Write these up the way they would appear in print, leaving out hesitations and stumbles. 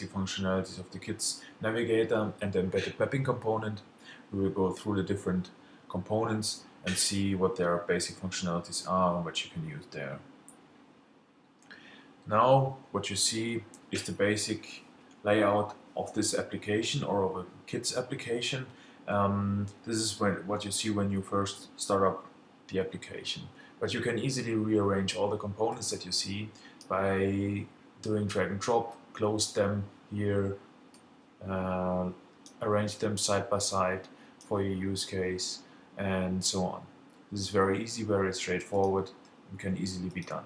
functionalities of the cids navigator and the embedded mapping component. We will go through the different components and see what their basic functionalities are and what you can use there. Now what you see is the basic layout of this application or of a cids application. This is what you see when you first start up the application. But you can easily rearrange all the components that you see by doing drag and drop, close them here, arrange them side by side for your use case, and so on. This is very easy, very straightforward, and can easily be done.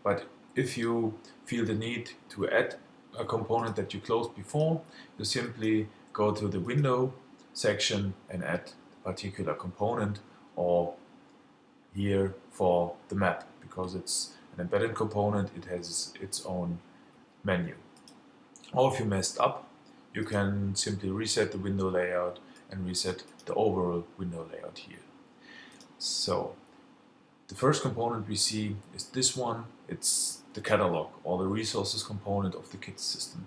But if you feel the need to add a component that you closed before, you simply go to the window section and add a particular component, or here for the map, because it's an embedded component, it has its own menu. Or if you messed up, you can simply reset the window layout and reset the overall window layout here. So the first component we see is this one. It's the catalog or the resources component of the cids system.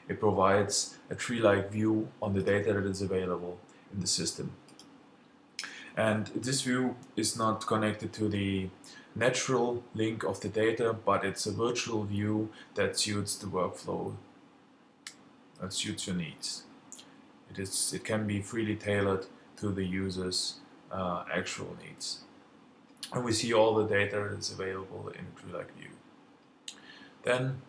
It provides a tree-like view on the data that is available in the system. And this view is not connected to the natural link of the data, but it's a virtual view that suits the workflow, that suits your needs. It can be freely tailored to the user's actual needs. And we see all the data that is available in a tree-like view. Then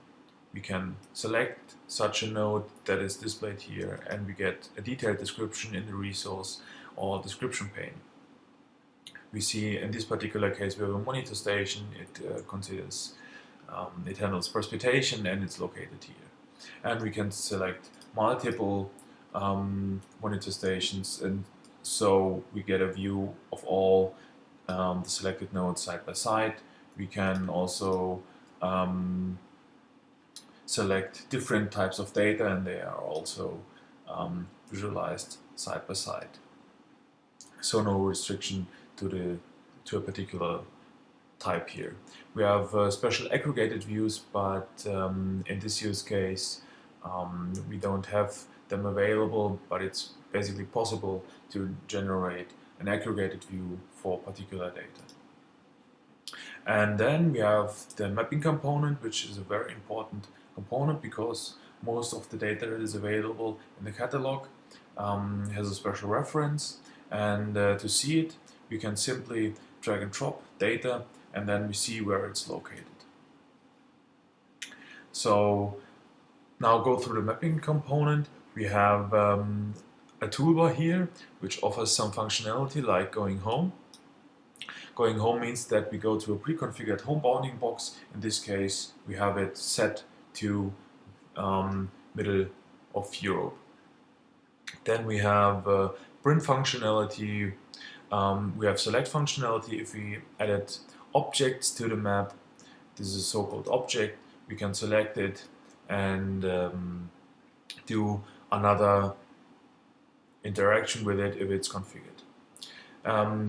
we can select such a node that is displayed here, and we get a detailed description in the resource or description pane. We see in this particular case we have a monitor station. It handles precipitation and it's located here. And we can select multiple monitor stations, and so we get a view of all the selected nodes side by side. We can also select different types of data, and they are also visualized side by side. So no restriction to a particular type here. We have special aggregated views, but in this use case we don't have them available, but it's basically possible to generate an aggregated view for particular data. And then we have the mapping component, which is a very important component because most of the data that is available in the catalog has a special reference, and to see it we can simply drag and drop data and then we see where it's located. So now go through the mapping component. We have a toolbar here which offers some functionality like going home. Going home means that we go to a pre-configured home bounding box. In this case we have it set to middle of Europe. Then we have print functionality. We have select functionality. If we added objects to the map, this is a so-called object, we can select it and do another interaction with it if it's configured.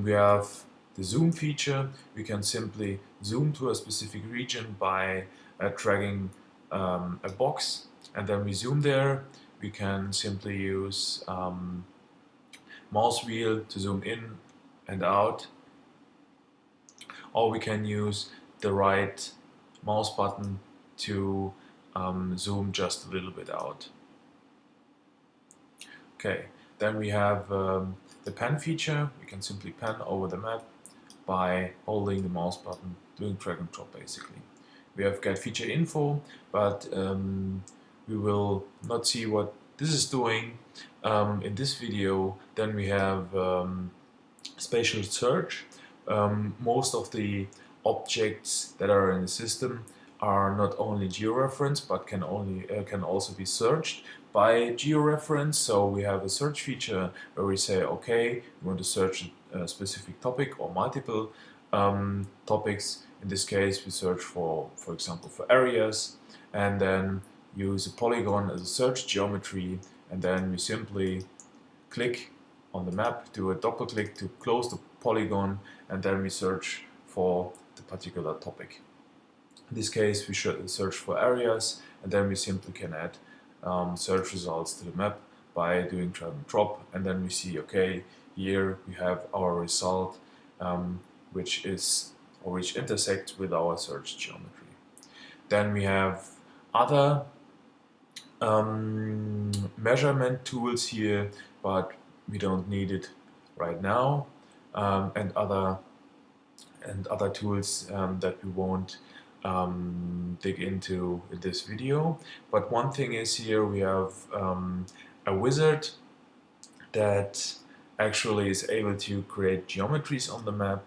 We have the zoom feature. We can simply zoom to a specific region by dragging a box, and then we zoom there. We can simply use mouse wheel to zoom in and out, or we can use the right mouse button to zoom just a little bit out. Okay, then we have the pan feature. We can simply pan over the map by holding the mouse button, doing drag and drop basically. We have get feature info, but we will not see what this is doing in this video. Then we have spatial search. Most of the objects that are in the system are not only georeferenced but can also be searched by georeference. So we have a search feature where we say, okay, we want to search a specific topic or multiple topics. In this case we search for example for areas, and then use a polygon as a search geometry, and then we simply click on the map, do a double click to close the polygon, and then we search for the particular topic. In this case, we should search for areas, and then we simply can add search results to the map by doing drag and drop, and then we see, okay, here we have our result, which intersects with our search geometry. Then we have other measurement tools here, but we don't need it right now, and other tools that we won't dig into in this video. But one thing is, here we have a wizard that actually is able to create geometries on the map.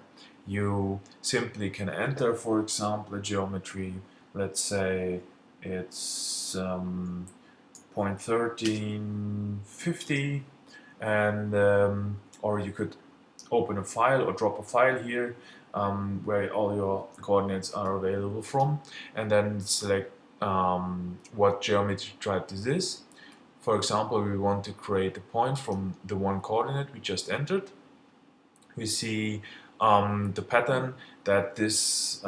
You simply can enter, for example, a geometry. Let's say it's 0.1350, and or you could open a file or drop a file here where all your coordinates are available from, and then select what geometry type is this. For example, we want to create a point from the one coordinate we just entered. We see the pattern that this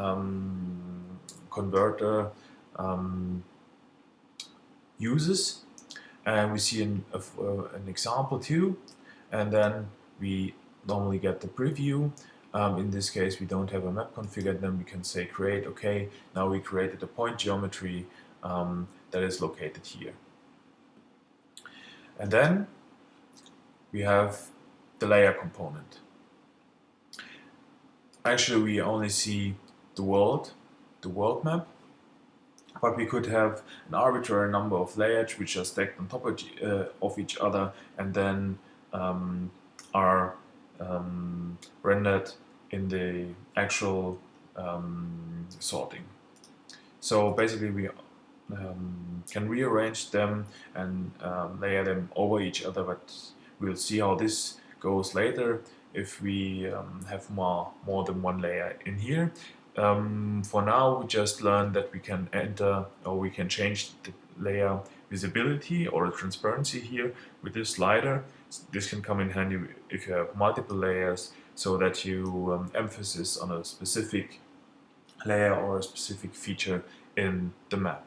converter uses, and we see an example too, and then we normally get the preview. In this case, we don't have a map configured, then we can say create. Okay, now we created a point geometry that is located here. And then we have the layer component. Actually, we only see the world map, but we could have an arbitrary number of layers which are stacked on top of each other, and then are rendered in the actual sorting. So basically we can rearrange them and layer them over each other, but we'll see how this goes later if we have more than one layer in here. For now, we just learned that we can enter, or we can change the layer visibility or the transparency here with this slider. This can come in handy if you have multiple layers, so that you emphasis on a specific layer or a specific feature in the map.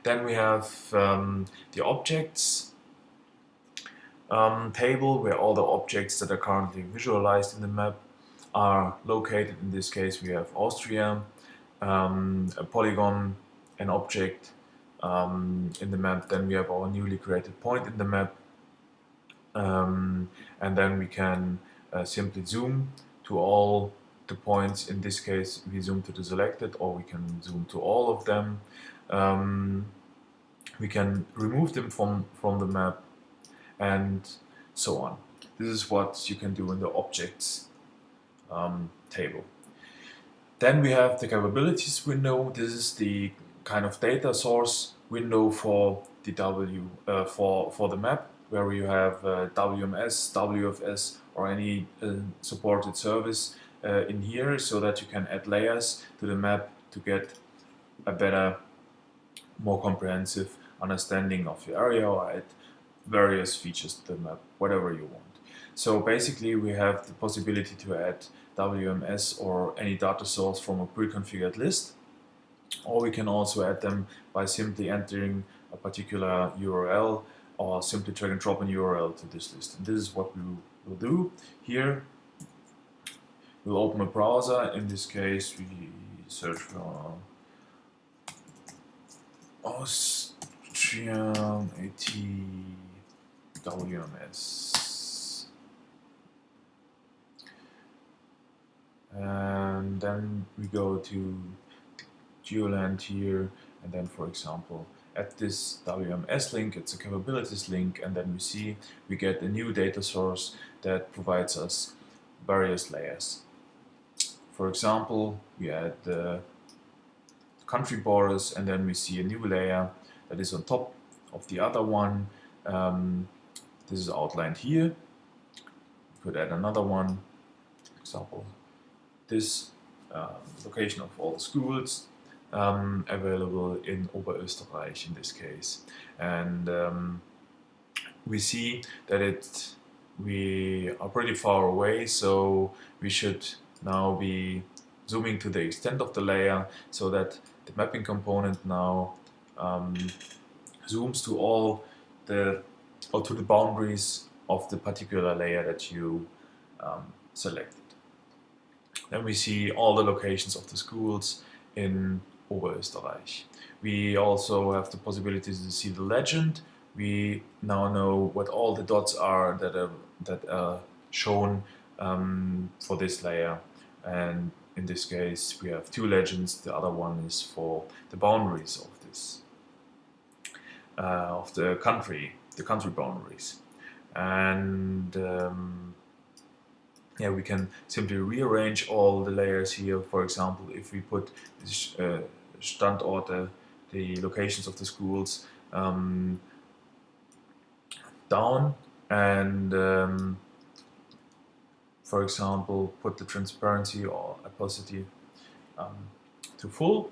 Then we have the objects table, where all the objects that are currently visualized in the map are located. In this case, we have Austria, a polygon, an object in the map. Then we have our newly created point in the map, and then we can simply zoom to all the points. In this case, we zoom to the selected, or we can zoom to all of them. We can remove them from the map, and so on. This is what you can do in the objects table. Then we have the capabilities window. This is the kind of data source window for the for the map, where you have WMS, WFS, or any supported service in here, so that you can add layers to the map to get a better, more comprehensive understanding of the area, or add various features to the map, whatever you want. So basically we have the possibility to add WMS or any data source from a pre-configured list, or we can also add them by simply entering a particular URL, or simply drag and drop an URL to this list. And this is what we will do here. We'll open a browser. In this case, we search for Austrian AT WMS, and then we go to Geoland here, and then, for example, at this WMS link, it's a capabilities link, and then we see we get a new data source that provides us various layers. For example, we add the country borders, and then we see a new layer that is on top of the other one. This is outlined here. We could add another one, for example, this location of all the schools available in Oberösterreich in this case. And we see that we are pretty far away, so we should now be zooming to the extent of the layer, so that the mapping component now zooms to all the or to the boundaries of the particular layer that you selected. Then we see all the locations of the schools in Oberösterreich. We also have the possibility to see the legend. We now know what all the dots are that are shown for this layer, and in this case we have two legends. The other one is for the boundaries of this of the country boundaries, and yeah, we can simply rearrange all the layers here. For example, if we put Standorte, the locations of the schools, down, and for example put the transparency or opacity to full,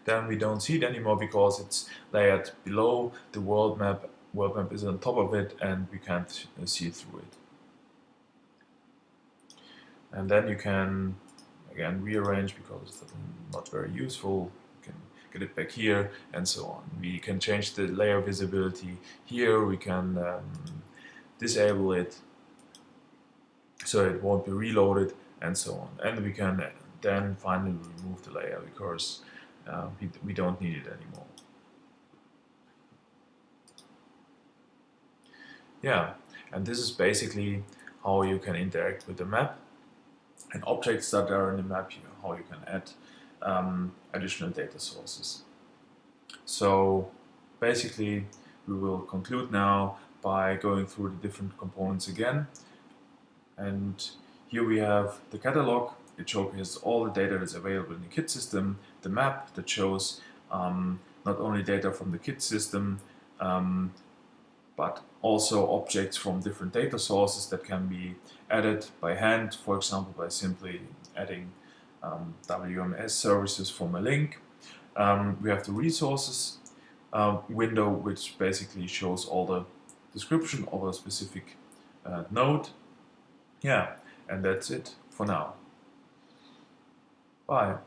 then we don't see it anymore because it's layered below the world map. World map is on top of it and we can't see through it. And then you can again rearrange because it's not very useful. You can get it back here and so on. We can change the layer visibility here. We can disable it so it won't be reloaded and so on. And we can then finally remove the layer because we don't need it anymore. Yeah, and this is basically how you can interact with the map and objects that are in the map, how you can add additional data sources. So basically we will conclude now by going through the different components again. And here we have the catalog. It showcases all the data that's available in the kit system, the map that shows not only data from the kit system, but also objects from different data sources that can be added by hand, for example, by simply adding WMS services from a link. We have the resources window, which basically shows all the description of a specific node. Yeah, and that's it for now. Bye.